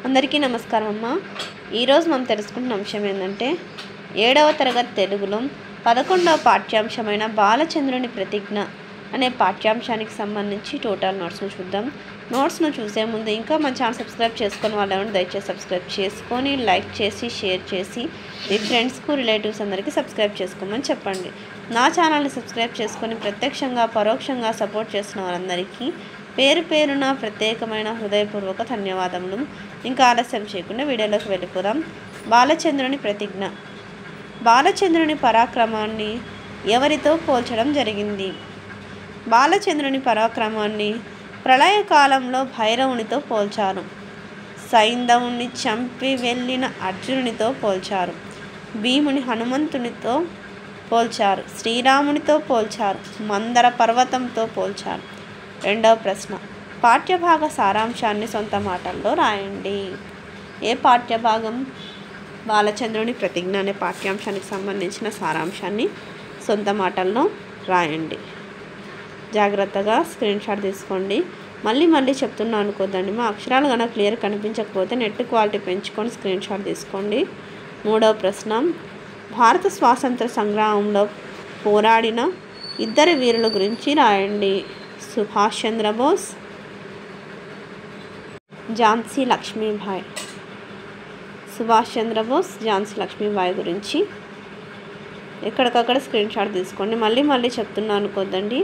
అందరికీ నమస్కారం అమ్మ. ఈరోజు మనం తెలుసుకుంటున్న అంశం ఏంటంటే 7వ తరగతి తెలుగులో 11వ పాఠ్యాంశమైన బాలచంద్రుని ప్రతిజ్ఞ అనే పాఠ్యాంశానికి సంబంధించి టోటల్ నోట్స్ను చూద్దాం. నోట్స్ను చూసే ముందు ఇంకా మన ఛానల్ సబ్స్క్రైబ్ చేసుకొని వాళ్ళని దయచేసి సబ్స్క్రైబ్ చేసుకొని లైక్ చేసి షేర్ చేసి మీ ఫ్రెండ్స్కు రిలేటివ్స్ అందరికీ సబ్స్క్రైబ్ చేసుకోమని చెప్పండి. నా ఛానల్ని సబ్స్క్రైబ్ చేసుకొని ప్రత్యక్షంగా పరోక్షంగా సపోర్ట్ చేస్తున్న వారందరికీ పేరు పేరున ప్రత్యేకమైన హృదయపూర్వక ధన్యవాదములు. ఇంకా ఆలస్యం చేయకుండా వీడియోలోకి వెళ్ళిపోదాం. బాలచంద్రుని ప్రతిజ్ఞ. బాలచంద్రుని పరాక్రమాన్ని ఎవరితో పోల్చడం జరిగింది? బాలచంద్రుని పరాక్రమాన్ని ప్రళయకాలంలో భైరవునితో పోల్చారు. సైంధవుని చంపి వెళ్ళిన అర్జునునితో పోల్చారు. భీముని హనుమంతునితో పోల్చారు. శ్రీరామునితో పోల్చారు. మందర పర్వతంతో పోల్చారు. రెండవ ప్రశ్న, పాఠ్యభాగ సారాంశాన్ని సొంత మాటల్లో రాయండి. ఏ పాఠ్యభాగం? బాలచంద్రుని ప్రతిజ్ఞ అనే పాఠ్యాంశానికి సంబంధించిన సారాంశాన్ని సొంత మాటల్లో రాయండి. జాగ్రత్తగా స్క్రీన్ షాట్ తీసుకోండి. మళ్ళీ చెప్తున్నా అనుకోద్దండి. మా అక్షరాలు కనుక క్లియర్ కనిపించకపోతే నెట్ క్వాలిటీ పెంచుకొని స్క్రీన్ షాట్ తీసుకోండి. మూడవ ప్రశ్న, భారత స్వాతంత్ర సంగ్రామంలో పోరాడిన ఇద్దరు వీరుల గురించి రాయండి. సుభాష్ చంద్రబోస్, ఝాన్సీ లక్ష్మీబాయి. సుభాష్ చంద్రబోస్, ఝాన్సీ లక్ష్మీబాయి గురించి ఎక్కడికక్కడ స్క్రీన్ షాట్ తీసుకోండి. మళ్ళీ చెప్తున్నా అనుకోద్దండి.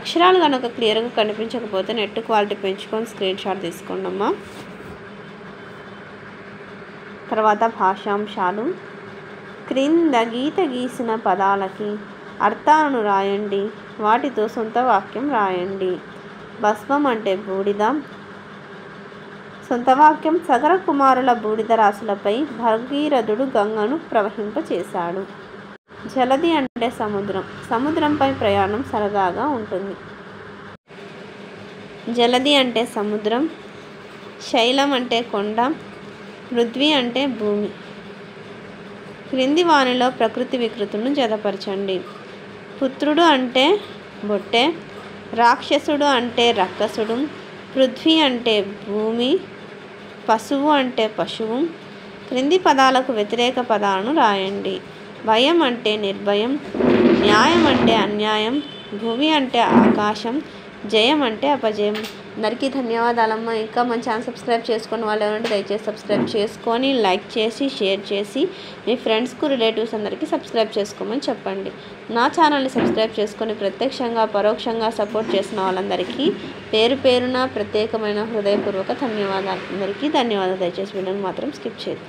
అక్షరాలు కనుక క్లియర్గా కనిపించకపోతే నెట్ క్వాలిటీ పెంచుకొని స్క్రీన్ షాట్ తీసుకోండి అమ్మా. తర్వాత భాషాంశాలు. క్రింద గీత గీసిన పదాలకి అర్థాలను రాయండి. వాటితో సొంత వాక్యం రాయండి. భస్మం అంటే బూడిద. సొంత వాక్యం, సగర కుమారుల బూడిద రాశులపై భగీరథుడు గంగను ప్రవహింపచేశాడు. జలధి అంటే సముద్రం. సముద్రంపై ప్రయాణం సరదాగా ఉంటుంది. జలధి అంటే సముద్రం. శైలం అంటే కొండ. పృథ్వీ అంటే భూమి. క్రింది వానిలో ప్రకృతి వికృతులను జతపరచండి. పుత్రుడు అంటే బొట్టె. రాక్షసుడు అంటే రక్కసుడు. పృథ్వీ అంటే భూమి. పశువు అంటే పశువు. క్రింది పదాలకు వ్యతిరేక పదాలను రాయండి. భయం అంటే నిర్భయం. న్యాయం అంటే అన్యాయం. భువి అంటే ఆకాశం. జయం అంటే అపజయం. అందరికీ ధన్యవాదాలమ్మా. ఇంకా మన ఛానల్ సబ్స్క్రైబ్ చేసుకొని వాళ్ళు ఎవరంటే దయచేసి సబ్స్క్రైబ్ చేసుకొని లైక్ చేసి షేర్ చేసి మీ ఫ్రెండ్స్కు రిలేటివ్స్ అందరికీ సబ్స్క్రైబ్ చేసుకోమని చెప్పండి. నా ఛానల్ని సబ్స్క్రైబ్ చేసుకొని ప్రత్యక్షంగా పరోక్షంగా సపోర్ట్ చేసిన వాళ్ళందరికీ పేరు పేరున ప్రత్యేకమైన హృదయపూర్వక ధన్యవాదాలు. అందరికీ ధన్యవాదాలు. దయచేసి వీడియోని మాత్రం స్కిప్ చేయదు.